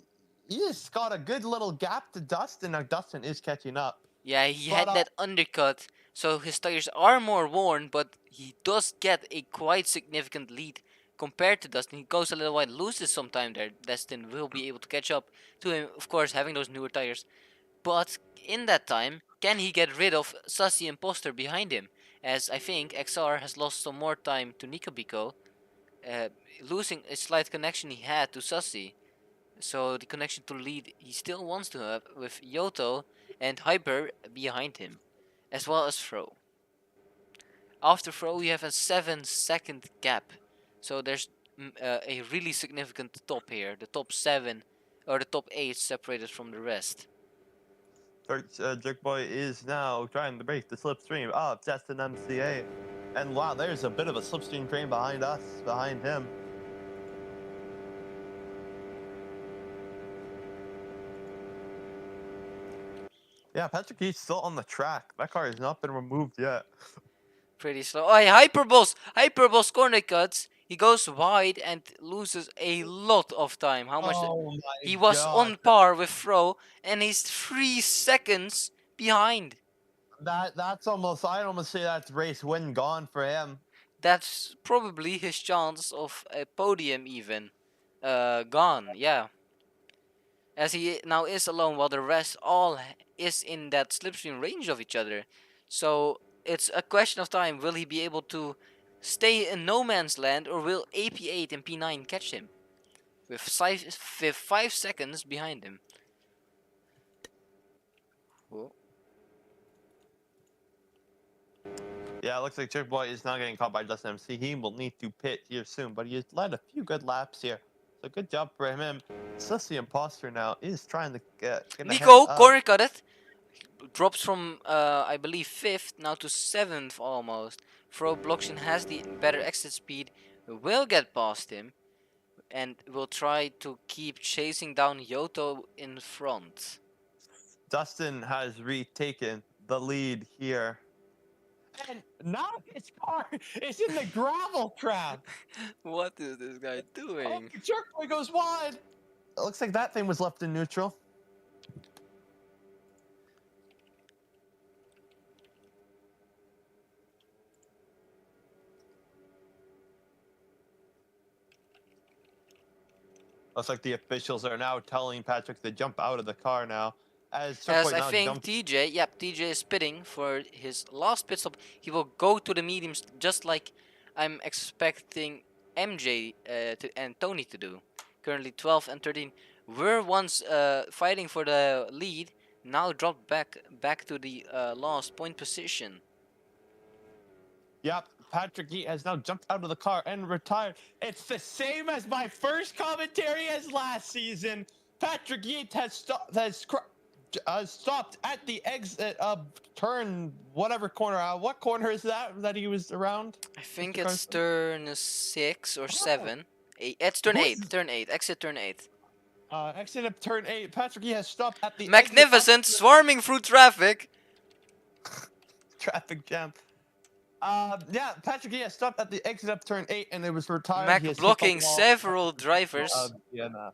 got a good little gap to Dustin. Now Dustin is catching up. Yeah, he But, had that undercut, so his tires are more worn, but he does get a quite significant lead compared to Dustin. He goes a little wide, loses some time there. Dustin will be able to catch up to him, of course, having those newer tires. But in that time, can he get rid of Sussy Imposter behind him? As I think XR has lost some more time to Nikobiko, losing a slight connection he had to Sussy. So the connection to lead he still wants to have with Yoto and Hyper behind him, as well as Fro. After Fro we have a 7-second gap, so there's a really significant top here. The top 7 or the top 8 separated from the rest. Jerk Boy is now trying to break the slipstream of Justin MCA. And wow, there's a bit of a slipstream train behind us, behind him. Yeah, Patrick He's still on the track. That car has not been removed yet. Pretty slow. Oh, Hyperboss corner cuts. He goes wide and loses a lot of time. How much? Oh my He was god. on par with Fro, and he's 3 seconds behind. That's almost, I'd almost say that's race win gone for him. That's probably his chance of a podium even. Gone, yeah. As he now is alone while the rest all is in that slipstream range of each other. So it's a question of time. Will he be able to stay in no man's land, or will AP8 and P9 catch him? With 5 seconds behind him. Whoa. Yeah, it looks like Jerk Boy is not getting caught by Justin MC. He will need to pit here soon, but he has led a few good laps here. So good job for him. Sussy Imposter now is trying to get Nico, corner cut it. Drops from, I believe, 5th now to 7th almost. ROBLOX has the better exit speed, will get past him, and will try to keep chasing down Yoto in front. Dustin has retaken the lead here. And now his car is in the gravel trap. What is this guy doing? Oh, Jerk Boy goes wide. It looks like that thing was left in neutral. Looks like the officials are now telling Patrick to jump out of the car now. As I think TJ is pitting for his last pit stop. He will go to the mediums just like I'm expecting MJ and Tony to do. Currently 12 and 13 were once fighting for the lead, now dropped back to the last point position. Yep, Patrick Yeet has now jumped out of the car and retired. It's the same as my first commentary as last season. Patrick Yeet has stopped at the exit of turn whatever corner. What corner is that he was around? I think it's turn 6 or 7. It's turn 8. Turn 8. Exit turn 8. Exit of turn 8. Patrick Yeet has stopped at the magnificent, swarming through traffic. Traffic jam. Yeah, Patrick Yeet has stopped at the exit of turn 8 and it was retired. Mac blocking several drivers. DNF.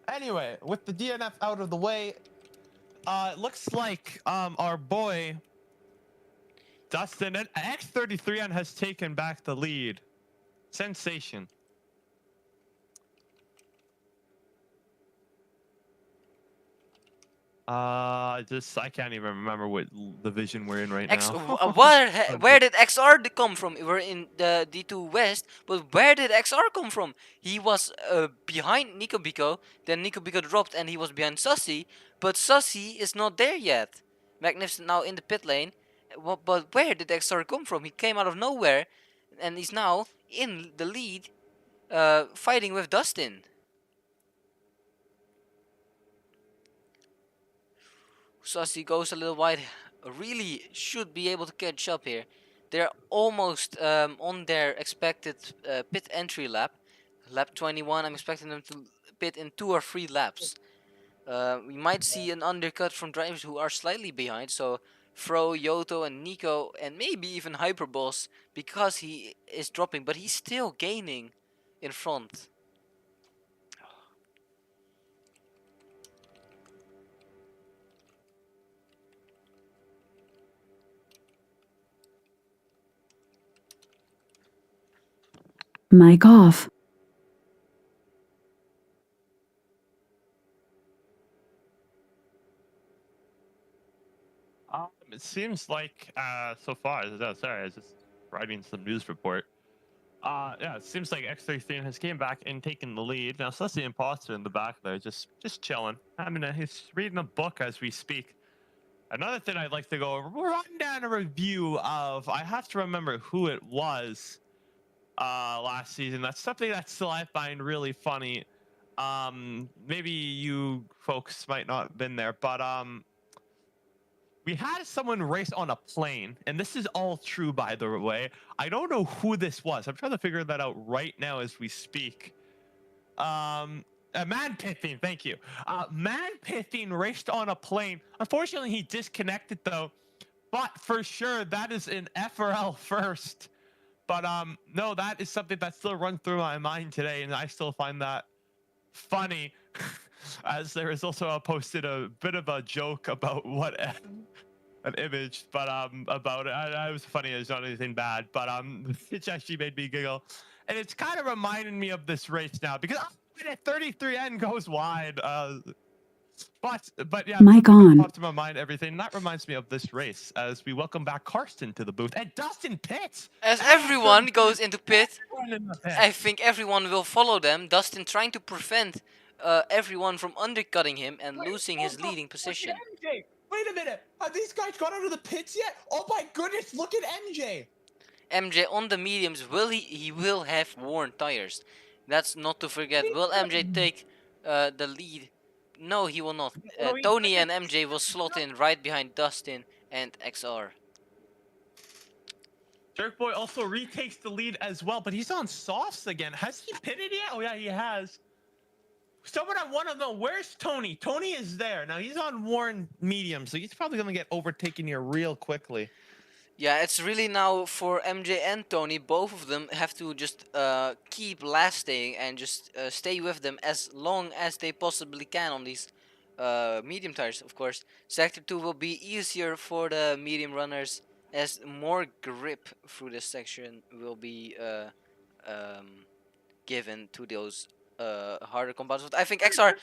Anyway, with the DNF out of the way, it looks like our boy Dustin and X33 has taken back the lead. Sensation. I can't even remember what division we're in right now. Where did XR come from? We're in the D2 West, but where did XR come from? He was behind Nikobiko, then Nikobiko dropped and he was behind Sussy, but Sussy is not there yet. Magnificent now in the pit lane, but where did XR come from? He came out of nowhere, and he's now in the lead, fighting with Dustin. Sussy goes a little wide, really should be able to catch up here. They're almost on their expected pit entry lap. Lap 21, I'm expecting them to pit in 2 or 3 laps. We might see an undercut from drivers who are slightly behind, so Fro, Yoto, and Nico, and maybe even Hyperboss, because he is dropping, but he's still gaining in front. Mic off. It seems like so far. Sorry, I was just writing some news report. Yeah, it seems like X13 has came back and taken the lead. Now, so that's the imposter in the back there, just chilling. I mean, he's reading a book as we speak. Another thing I'd like to go over, we're run down a review of. I have to remember who it was last season. That's something that still I find really funny. Maybe you folks might not have been there, but we had someone race on a plane, and this is all true, by the way. I don't know who this was. I'm trying to figure that out right now as we speak. Man Pithing, thank you. Man Pithing raced on a plane. Unfortunately, he disconnected though. But for sure, that is an FRL first. But no, that is something that still runs through my mind today, and I still find that funny. As there is also posted a bit of a joke about what an image, but about it. I was funny. It's not anything bad, but it actually made me giggle, and it's kind of reminding me of this race now because 33N goes wide. But yeah, Mic on. popped to my mind everything. That reminds me of this race as we welcome back Karsten to the booth and Dustin pits. As everyone goes into pit, I think everyone will follow them. Dustin trying to prevent everyone from undercutting him and losing his leading position. MJ, wait a minute. Have these guys got out of the pits yet? Oh my goodness, look at MJ. MJ on the mediums, he will have worn tires. That's not to forget. Will MJ take the lead? No, he will not. Tony and MJ will slot in right behind Dustin and XR. Jerkboy also retakes the lead as well, but he's on softs again. Has he pitted yet? Oh yeah, he has. Someone I want to know, where's Tony? Tony is there. Now he's on worn medium, so he's probably going to get overtaken here real quickly. Yeah, it's really now for MJ and Tony. Both of them have to just keep lasting and just stay with them as long as they possibly can on these medium tires, of course. Sector 2 will be easier for the medium runners as more grip through this section will be given to those harder compounds. I think XR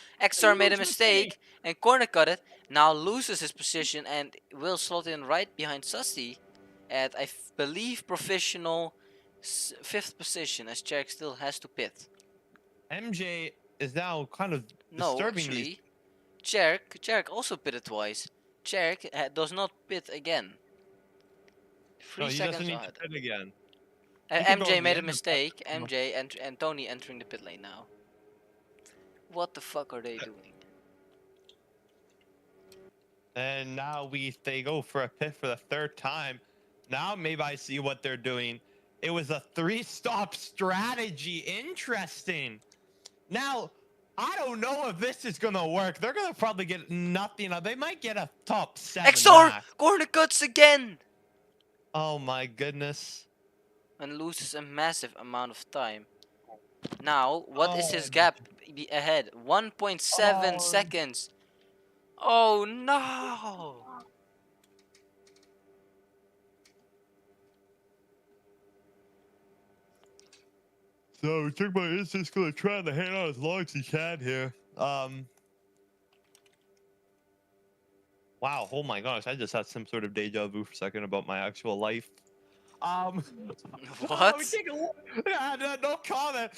made a mistake and corner cut it. Now loses his position and will slot in right behind Sussy at I believe professional 5th position, as Cherk still has to pit. MJ is now kind of No, disturbing actually, Cherk also pitted twice. Cherk does not pit again. 3 he seconds doesn't need ahead. to pit again. can go MJ on made the a end of mistake. that. MJ and Tony entering the pit lane now. What the fuck are they doing? And now they go for a pit for the 3rd time. Now maybe I see what they're doing. It was a 3-stop strategy. Interesting. Now, I don't know if this is gonna work. They're gonna probably get nothing. They might get a top 7. XR max. corner cuts again Oh my goodness. and loses a massive amount of time. Now, what is his gap ahead? 1.7 seconds. Oh no! So Jerkboy is just gonna try to hang on as long as he can here. Wow, oh my gosh, I just had some sort of deja vu for a second about my actual life. What? We take a look, no comment.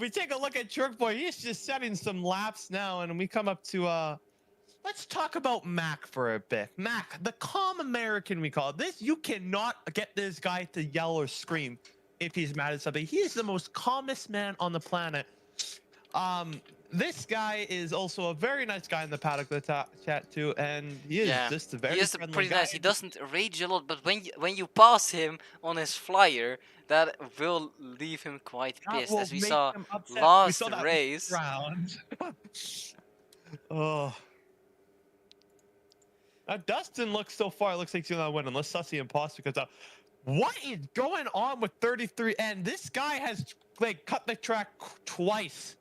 We take a look at Jerkboy. He's just setting some laps now, and we come up to let's talk about Mac for a bit. Mac, the calm American we call it. This, you cannot get this guy to yell or scream if he's mad at something. He is the most calmest man on the planet. this guy is also a very nice guy in the paddock, the chat too, and he is Yeah, just a very he is friendly pretty guy. nice. He doesn't rage a lot, but when you pass him on his flyer, that will leave him quite That pissed, will as we make saw him upset. We last saw that race. round. Oh. Now Dustin looks so far. It looks like he's gonna win unless Sussy Imposter comes out. What is going on with 33? And this guy has like cut the track twice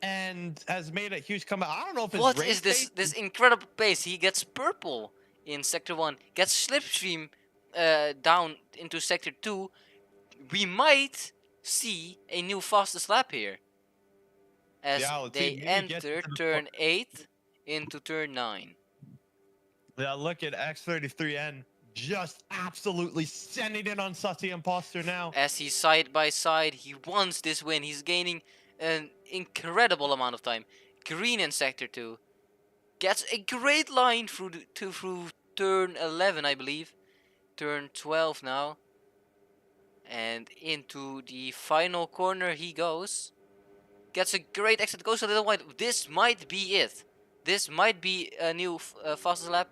and has made a huge comeback. I don't know if it's What race is this? pace. This incredible pace. He gets purple in sector 1, gets slipstream down into sector 2. We might see a new fastest lap here, as Yeah, let's see. they Maybe he gets enter to the turn 8 into turn 9. Yeah, look at X33N just absolutely sending it on Sussy Imposter now. As he's side by side, he wants this win. He's gaining an incredible amount of time. Green in sector 2 gets a great line through through turn 11, I believe. Turn 12 now. And into the final corner he goes. Gets a great exit, goes a little wide. This might be it. This might be a new fastest lap.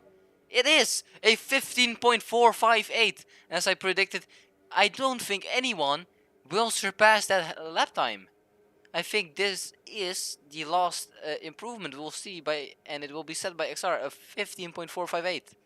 It is a 15.458, as I predicted. I don't think anyone will surpass that lap time. I think this is the last improvement we'll see and it will be set by XR of 15.458.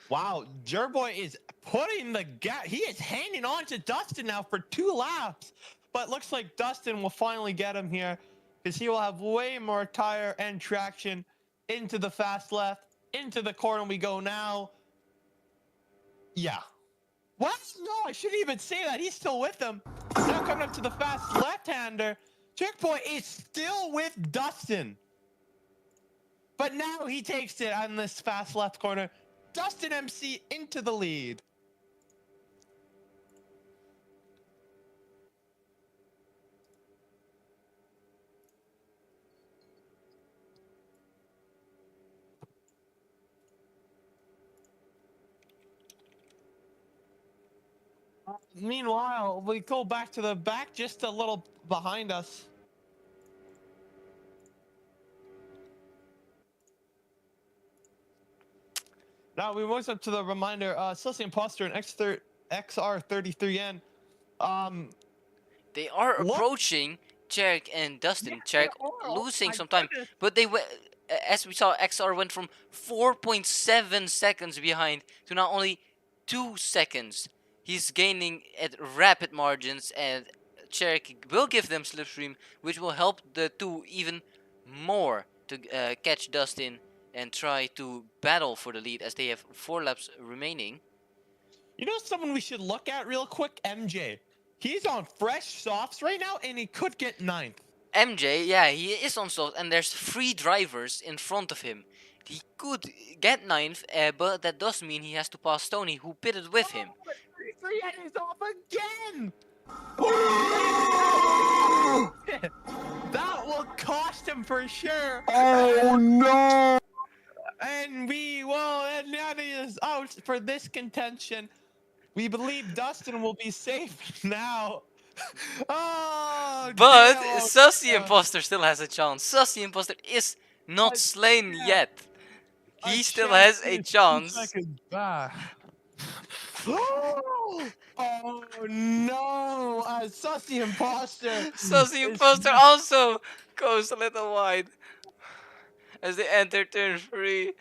Wow, Jerboy is putting the gap. He is hanging on to Dustin now for 2 laps. But looks like Dustin will finally get him here because he will have way more tire and traction into the fast left. Into the corner we go now. Yeah. What? No, I shouldn't even say that. He's still with them. Now coming up to the fast left-hander. Checkpoint is still with Dustin. But now he takes it on this fast left corner. Dustin MC into the lead. Meanwhile, we go back to the back just a little behind us. Now we move up to the reminder, Sussy Imposter and XR33N. They are approaching Cherk and Dustin. Cherk losing some time, but they as we saw, XR went from 4.7 seconds behind to now only 2 seconds. He's gaining at rapid margins, and Cherk will give them slipstream, which will help the two even more to catch Dustin and try to battle for the lead, as they have 4 laps remaining. You know someone we should look at real quick? MJ. He's on fresh softs right now, and he could get 9th. MJ, yeah, he is on soft, and there's 3 drivers in front of him. He could get 9th, but that does mean he has to pass Tony, who pitted with him. Yen is off again! That will cost him for sure. Oh no! And and that is out for this contention. We believe Dustin will be safe now. Oh, But damn. Sussy Imposter still has a chance. Sussy Imposter is not slain yet. He still has a chance. Oh no! Sussy Imposter. Sussy Imposter also goes a little wide as they enter turn 3.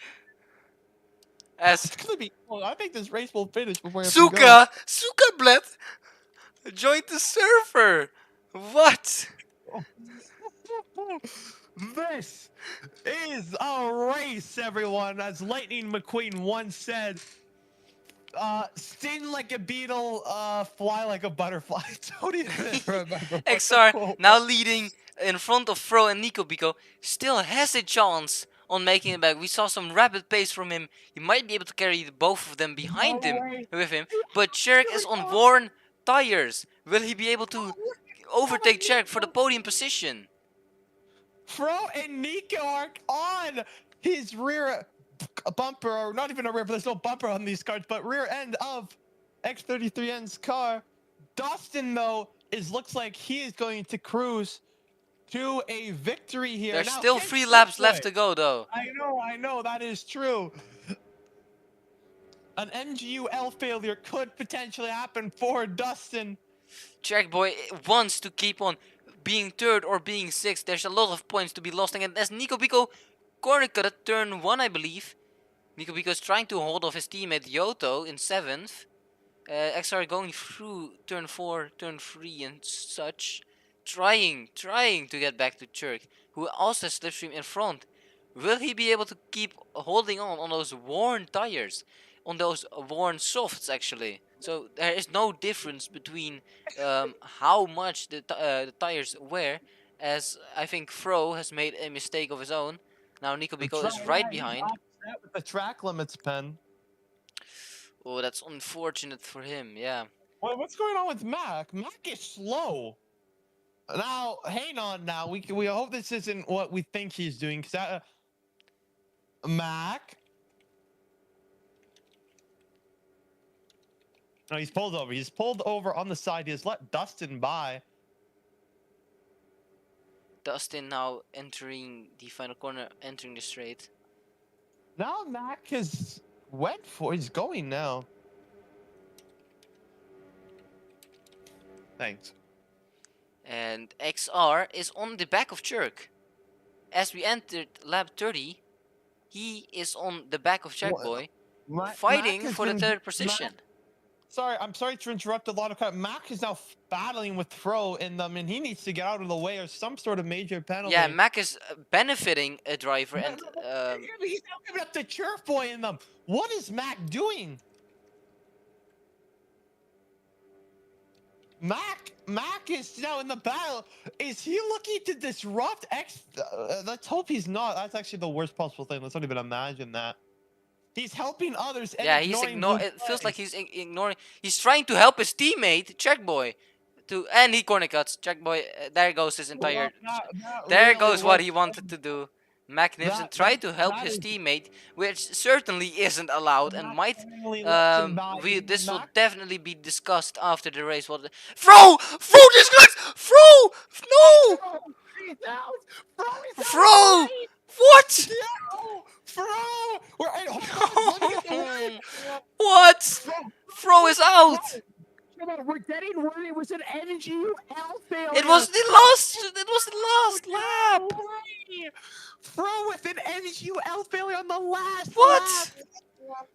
As It's gonna be. Well, I think this race will finish before we have to go. Suka Bled joined the surfer. What? This is a race, everyone. As Lightning McQueen once said, sting like a beetle, fly like a butterfly. Don't even remember what the XR quote now was. leading in front of Fro and Nico Pico, still has a chance on making it back. We saw some rapid pace from him. He might be able to carry both of them behind him with him. But Cherk is on worn tires. Will he be able to overtake Cherk for the podium position? Fro and Nico are on his rear bumper, or not even a rear, but there's no bumper on these cars, but rear end of X33N's car. Dustin, though, looks like he is going to cruise to a victory here. There's Now, still can 3 laps Checkboy- left to go, though. I know, that is true. An MGUL failure could potentially happen for Dustin. Checkboy wants to keep on being third or being sixth. There's a lot of points to be lost. And as Nico Bico corner cut at turn 1, I believe. Nico Bico is trying to hold off his teammate Yoto in 7th. XR going through turn 4, turn 3 and such. Trying to get back to Churk, who also has Slipstream in front. Will he be able to keep holding on those worn tires? On those worn softs, actually. So there is no difference between how much the tires wear, as I think Fro has made a mistake of his own. Now Nico Bico is right behind. Upset with the track limits, Pen. Oh, that's unfortunate for him, yeah. Well, what's going on with Mac? Mac is slow. Now, hang on. Now we hope this isn't what we think he's doing. Cause Mac. No, he's pulled over. He's pulled over on the side. He has let Dustin by. Dustin now entering the final corner, entering the straight. Now Mac has went for. He's going now. Thanks. And XR is on the back of Churk. As we entered lap 30, he is on the back of Checkboy, fighting for the third position. I'm sorry to interrupt a lot of crap. Mac is now battling with Fro in them, and he needs to get out of the way or some sort of major penalty. Yeah, Mac is benefiting a driver, and he's now giving up to Churf Boy in them. What is Mac doing? Mac is now in the battle. Is he looking to disrupt X? Let's hope he's not. That's actually the worst possible thing. Let's not even imagine that. He's helping others. And yeah, he's ignoring. It feels like he's ignoring. He's trying to help his teammate Checkboy, and he corner cuts Checkboy. There goes his entire. There goes what he wanted to do. Magnificent tried to help his teammate, which certainly isn't allowed and might. This will definitely be discussed after the race. What? Fro discuss. Fro, no. Fro, what? Fro, what? Fro is out. We're getting word it was an NGUL failure. It was the last lap. Fro with an NGUL failure on the last what? lap.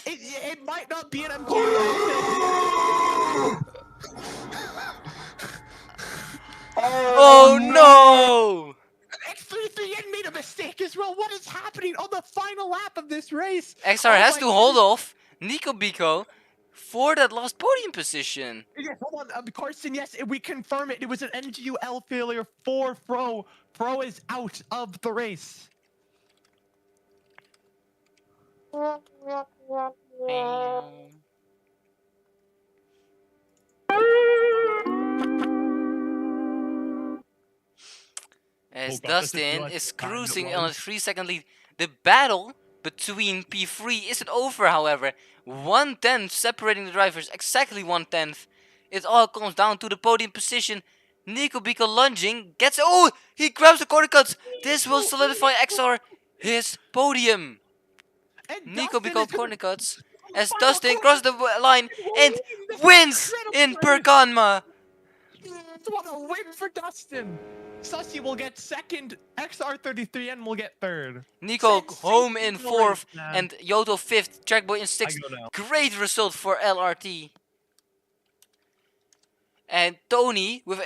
It might not be an MGUL. Oh no! X33N made a mistake as well. What is happening on the final lap of this race? XR has to hold off Nico Bico for that last podium position. Yes, hold on, Carson. Yes, we confirm it. It was an NGUL failure for Fro. Fro is out of the race. As Dustin is cruising on a 3-second lead. The battle between P3 isn't over, however. 1/10 separating the drivers, exactly 1/10. It all comes down to the podium position. Nico Bico lunging, gets. Oh! He grabs the corner cuts. This will solidify XR his podium. Nico Bico corner cuts as Dustin crosses the line and wins in Pirkanmaa. What a win for Dustin! Sussy will get second, XR33N will get third. Nico home in fourth and Yoto fifth, Trackboy in sixth. Great result for LRT. And Tony with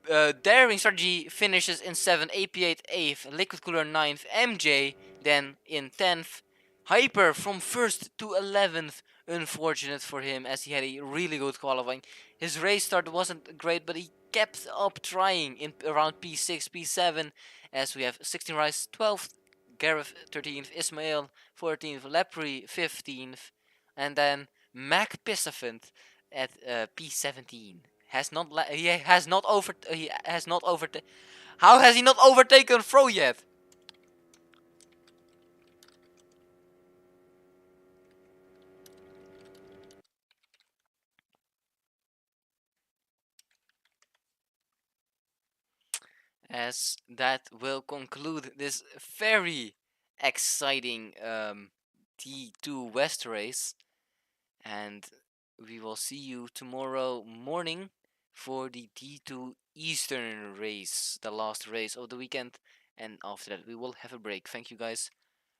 a daring strategy finishes in 7th, AP8 8th, Liquid Cooler 9th, MJ then in 10th. Hyper from 1st to 11th. Unfortunate for him as he had a really good qualifying. His race start wasn't great, but he kept up trying in around P6, P7, as we have 16 Rice 12th, Gareth 13th, Ismail 14th, Lepri 15th, and then Mac Pissafant at P17. How has he not overtaken Fro yet? as that will conclude this very exciting T2 West race, and we will see you tomorrow morning for the T2 Eastern race, the last race of the weekend, and after that we will have a break. Thank you guys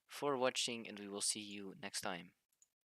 for watching, and we will see you next time.